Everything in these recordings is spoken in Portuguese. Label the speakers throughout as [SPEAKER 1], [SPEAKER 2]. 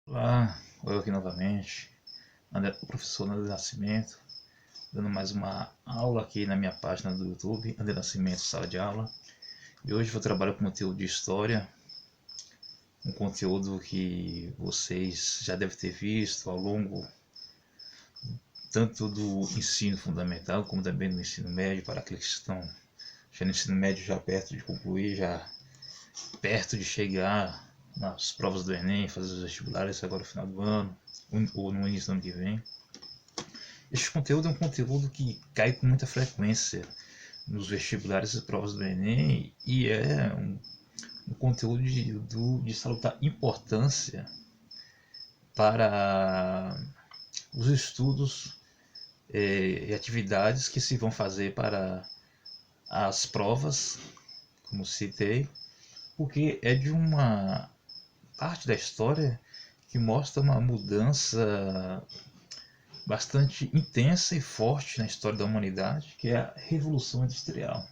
[SPEAKER 1] Olá, eu aqui novamente, o professor André Nascimento, dando mais uma aula aqui na minha página do YouTube, André Nascimento Sala de Aula. E hoje vou trabalhar com conteúdo de história, um conteúdo que vocês já devem ter visto ao longo tanto do ensino fundamental como também do ensino médio, para aqueles que estão já no ensino médio, já perto de concluir, já perto de chegar nas provas do Enem, fazer os vestibulares agora no final do ano, ou no início do ano que vem. Este conteúdo é um conteúdo que cai com muita frequência nos vestibulares e provas do Enem e é um conteúdo de salutar importância para os estudos e atividades que se vão fazer para as provas, como citei, porque é de uma parte da história que mostra uma mudança bastante intensa e forte na história da humanidade, que é a Revolução Industrial.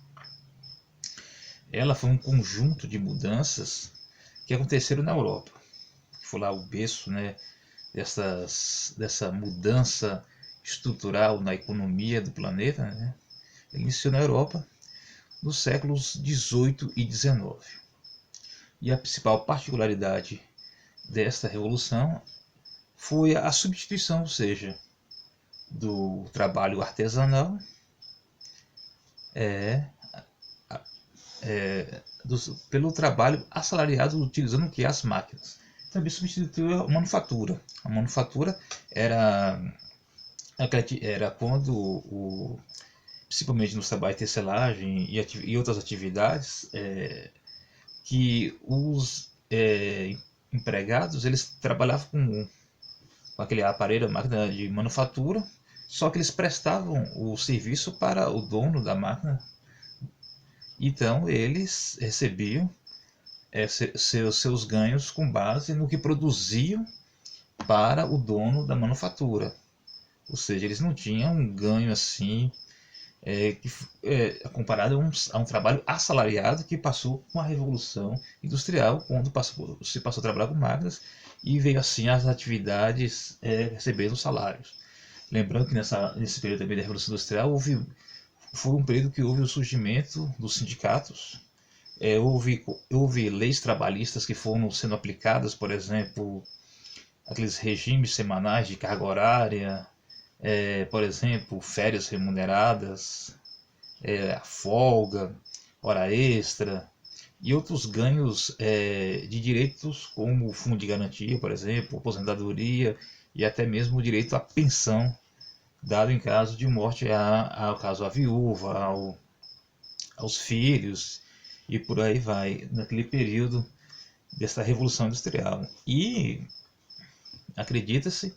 [SPEAKER 1] Ela foi um conjunto de mudanças que aconteceram na Europa, que foi lá o berço, né, dessa mudança estrutural na economia do planeta, né? Ele iniciou na Europa nos séculos 18 e 19. E a principal particularidade desta revolução foi a substituição, ou seja, do trabalho artesanal é, pelo trabalho assalariado utilizando o que? As máquinas. Também substituiu a manufatura. A manufatura era quando, principalmente nos trabalhos de tecelagem e outras atividades, que os empregados eles trabalhavam com aquele aparelho, a máquina de manufatura, só que eles prestavam o serviço para o dono da máquina. Então eles recebiam seus ganhos com base no que produziam para o dono da manufatura. Ou seja, eles não tinham um ganho assim comparado a um trabalho assalariado que passou com a Revolução Industrial, quando se passou a trabalhar com máquinas e veio assim as atividades recebendo salários. Lembrando que nesse período também da Revolução Industrial foi um período que houve o surgimento dos sindicatos. Houve leis trabalhistas que foram sendo aplicadas, por exemplo, aqueles regimes semanais de carga horária, por exemplo, férias remuneradas, folga, hora extra e outros ganhos de direitos como fundo de garantia, por exemplo, aposentadoria e até mesmo o direito à pensão, dado em caso de morte ao caso à viúva, aos filhos e por aí vai, naquele período dessa Revolução Industrial. E acredita-se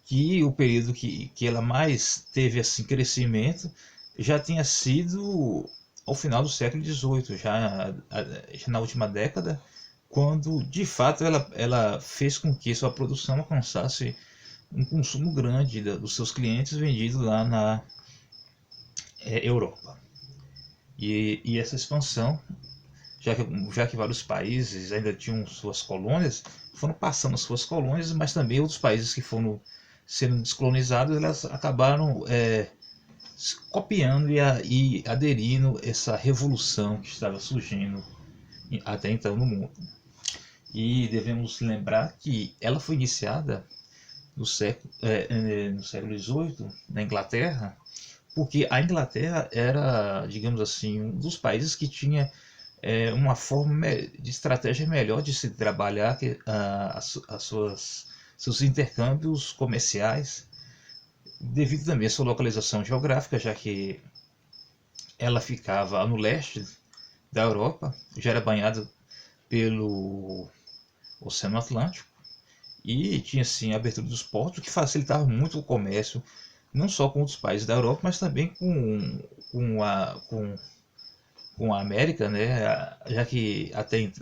[SPEAKER 1] que o período que ela mais teve assim crescimento já tinha sido ao final do século XVIII, já na última década, quando de fato ela fez com que sua produção alcançasse um consumo grande dos seus clientes vendidos lá na Europa. E essa expansão, já que vários países ainda tinham suas colônias, foram passando suas colônias, mas também outros países que foram sendo descolonizados, elas acabaram copiando e aderindo a essa revolução que estava surgindo até então no mundo. E devemos lembrar que ela foi iniciada no século XVIII, na Inglaterra, porque a Inglaterra era, digamos assim, um dos países que tinha uma forma de estratégia melhor de se trabalhar seus intercâmbios comerciais, devido também à sua localização geográfica, já que ela ficava no leste da Europa, já era banhada pelo Oceano Atlântico e tinha assim a abertura dos portos, que facilitava muito o comércio, não só com outros países da Europa, mas também com a América, né? Já que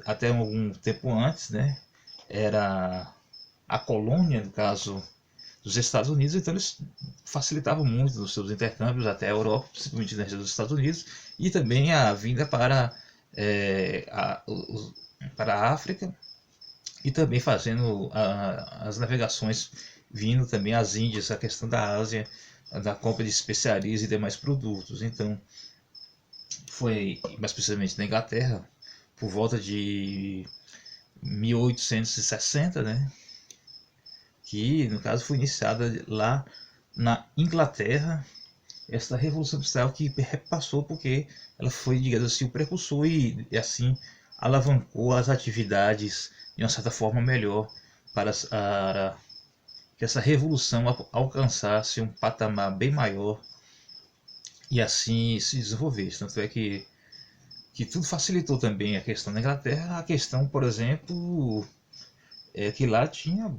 [SPEAKER 1] até algum tempo antes, né, era a colônia, no caso dos Estados Unidos, então eles facilitavam muito os seus intercâmbios até a Europa, principalmente na região dos Estados Unidos, e também a vinda para a África e também fazendo as navegações vindo também às Índias, a questão da Ásia, da compra de especiarias e demais produtos. Então, foi mais precisamente na Inglaterra, por volta de 1860, né, que no caso foi iniciada lá na Inglaterra essa revolução industrial que passou porque ela foi, digamos assim, o precursor e assim alavancou as atividades de uma certa forma melhor para que essa revolução alcançasse um patamar bem maior e assim se desenvolvesse. Tanto é que tudo facilitou também a questão da Inglaterra, a questão, por exemplo, que lá tinha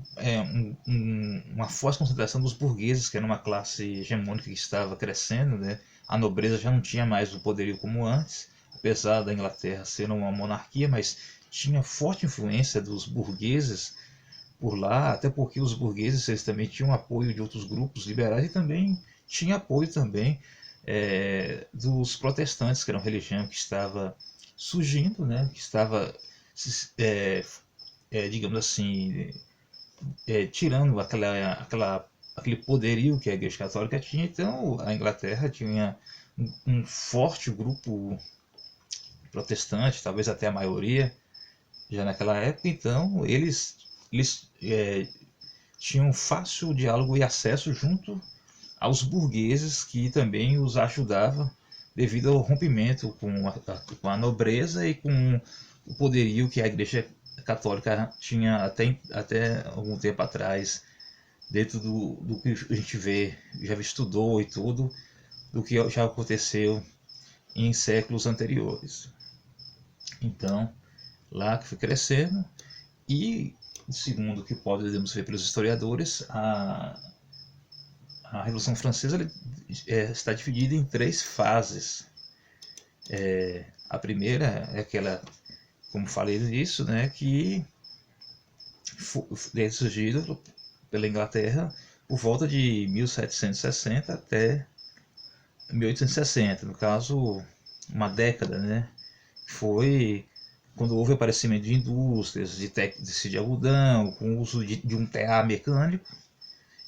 [SPEAKER 1] uma forte concentração dos burgueses, que era uma classe hegemônica que estava crescendo, né? A nobreza já não tinha mais o poderio como antes, apesar da Inglaterra ser uma monarquia, mas tinha forte influência dos burgueses por lá, até porque os burgueses eles também tinham apoio de outros grupos liberais e também tinha apoio também dos protestantes, que era uma religião que estava surgindo, né? Que estava é, digamos assim, tirando aquele poderio que a Igreja Católica tinha. Então a Inglaterra tinha um forte grupo protestante, talvez até a maioria, já naquela época. Então eles tinham fácil diálogo e acesso junto aos burgueses, que também os ajudava devido ao rompimento com a nobreza e com o poderio que a Igreja Católica tinha até algum tempo atrás, dentro do que a gente vê, já estudou e tudo, do que já aconteceu em séculos anteriores. Então, lá que foi crescendo, e segundo o que podemos ver pelos historiadores, a Revolução Francesa está dividida em três fases. A primeira é aquela, como falei nisso, né, que foi surgido pela Inglaterra por volta de 1760 até 1860, no caso, uma década, né? Foi quando houve o aparecimento de indústrias, de tecido de algodão, com o uso de um tear mecânico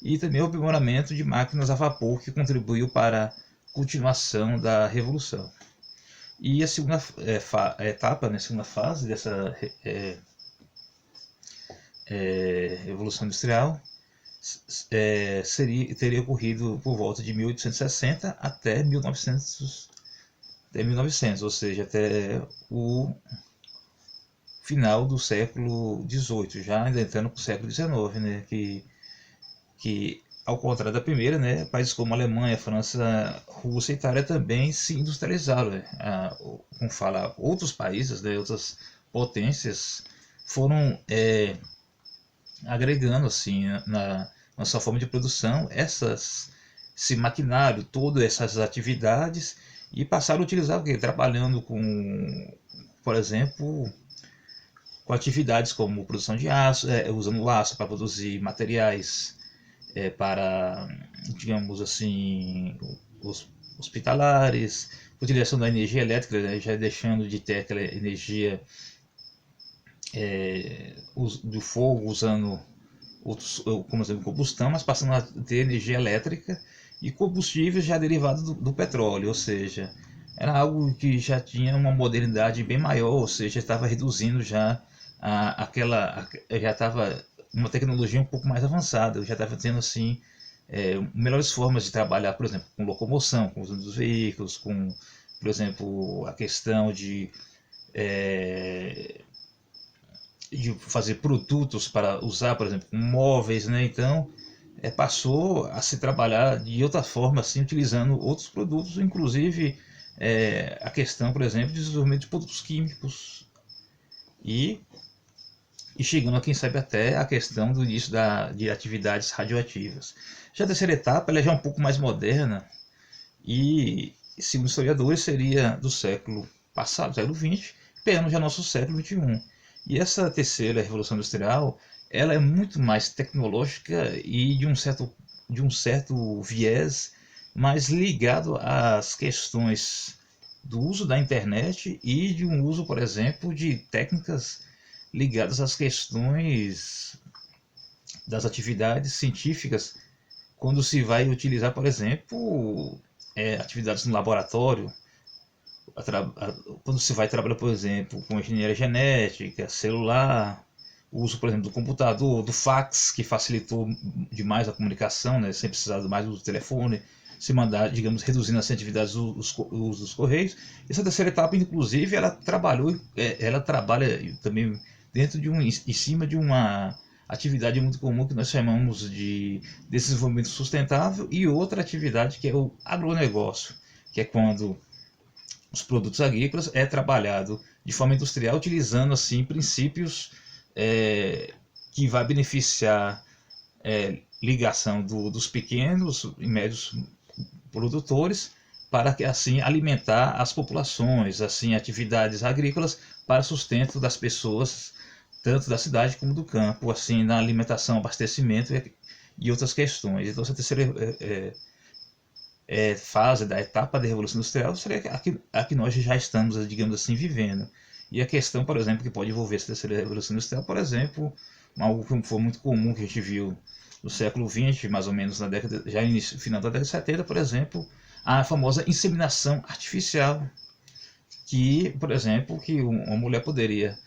[SPEAKER 1] e também o aprimoramento de máquinas a vapor que contribuiu para a continuação da revolução. E a segunda etapa, né, a segunda fase dessa revolução industrial teria ocorrido por volta de 1860 até 1900, ou seja, até o final do século XVIII, já ainda entrando para o século XIX, né, que ao contrário da primeira, né, países como Alemanha, França, Rússia e Itália também se industrializaram. Né? Como fala, outros países, né, outras potências foram agregando assim na sua forma de produção esse maquinário, todas essas atividades e passaram a utilizar o quê? Trabalhando com, por exemplo, com atividades como produção de aço, usando o aço para produzir materiais para, digamos assim, os hospitalares, utilização da energia elétrica, né, já deixando de ter aquela energia do fogo, usando outros, como exemplo, combustão, mas passando a ter energia elétrica e combustíveis já derivados do petróleo, ou seja, era algo que já tinha uma modernidade bem maior, ou seja, estava reduzindo já já estava uma tecnologia um pouco mais avançada, já estava tendo assim melhores formas de trabalhar, por exemplo, com locomoção, com os dos veículos, com, por exemplo, a questão é, de fazer produtos para usar, por exemplo, móveis, né? Então, passou a se trabalhar de outra forma, assim, utilizando outros produtos, inclusive a questão, por exemplo, de desenvolvimento de produtos químicos e, e chegando, a quem sabe, até a questão do início de atividades radioativas. Já a terceira etapa, ela já é um pouco mais moderna e, segundo historiadores, seria do século passado, século XX, pegando já nosso século XXI. E essa terceira revolução industrial, ela é muito mais tecnológica e de um certo viés mais ligado às questões do uso da internet e de um uso, por exemplo, de técnicas ligadas às questões das atividades científicas, quando se vai utilizar, por exemplo, atividades no laboratório, quando se vai trabalhar, por exemplo, com engenharia genética, celular, o uso, por exemplo, do computador, do fax, que facilitou demais a comunicação, né, sem precisar mais do telefone, se mandar, digamos, reduzindo as atividades dos correios. Essa terceira etapa, inclusive, ela trabalha também dentro em cima de uma atividade muito comum que nós chamamos de desenvolvimento sustentável, e outra atividade que é o agronegócio, que é quando os produtos agrícolas é trabalhado de forma industrial, utilizando assim princípios que vai beneficiar ligação dos pequenos e médios produtores, para que assim alimentar as populações, assim atividades agrícolas para sustento das pessoas, tanto da cidade como do campo, assim na alimentação, abastecimento e outras questões. Então essa terceira fase da etapa da Revolução Industrial seria a que nós já estamos, digamos assim, vivendo. E a questão, por exemplo, que pode envolver essa terceira Revolução Industrial, por exemplo, algo que foi muito comum que a gente viu no século XX, mais ou menos na década, já início, final da década de 70, por exemplo, a famosa inseminação artificial, que, por exemplo, que uma mulher poderia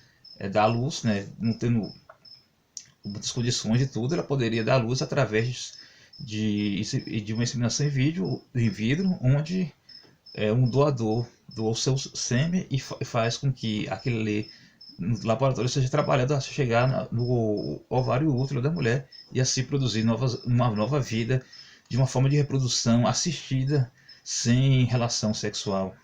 [SPEAKER 1] dar à luz, né, não tendo muitas condições de tudo, ela poderia dar à luz através de uma inseminação em vidro, onde um doador doa o seu sêmen e faz com que aquele ali no laboratório seja trabalhado a chegar no ovário útero da mulher e assim produzir uma nova vida de uma forma de reprodução assistida sem relação sexual.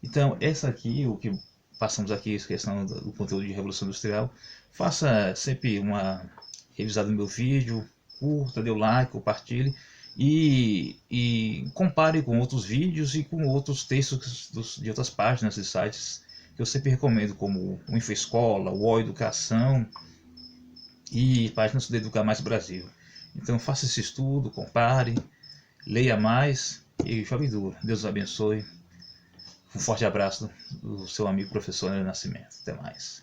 [SPEAKER 1] Então, essa aqui, o que passamos aqui, a questão do conteúdo de Revolução Industrial, faça sempre uma revisada no meu vídeo, curta, dê o like, compartilhe e compare com outros vídeos e com outros textos de outras páginas e sites que eu sempre recomendo, como o InfoEscola, o O Educação e páginas do Educar Mais Brasil. Então faça esse estudo, compare, leia mais e jogue duro. Deus os abençoe. Um forte abraço do seu amigo professor Nascimento. Até mais.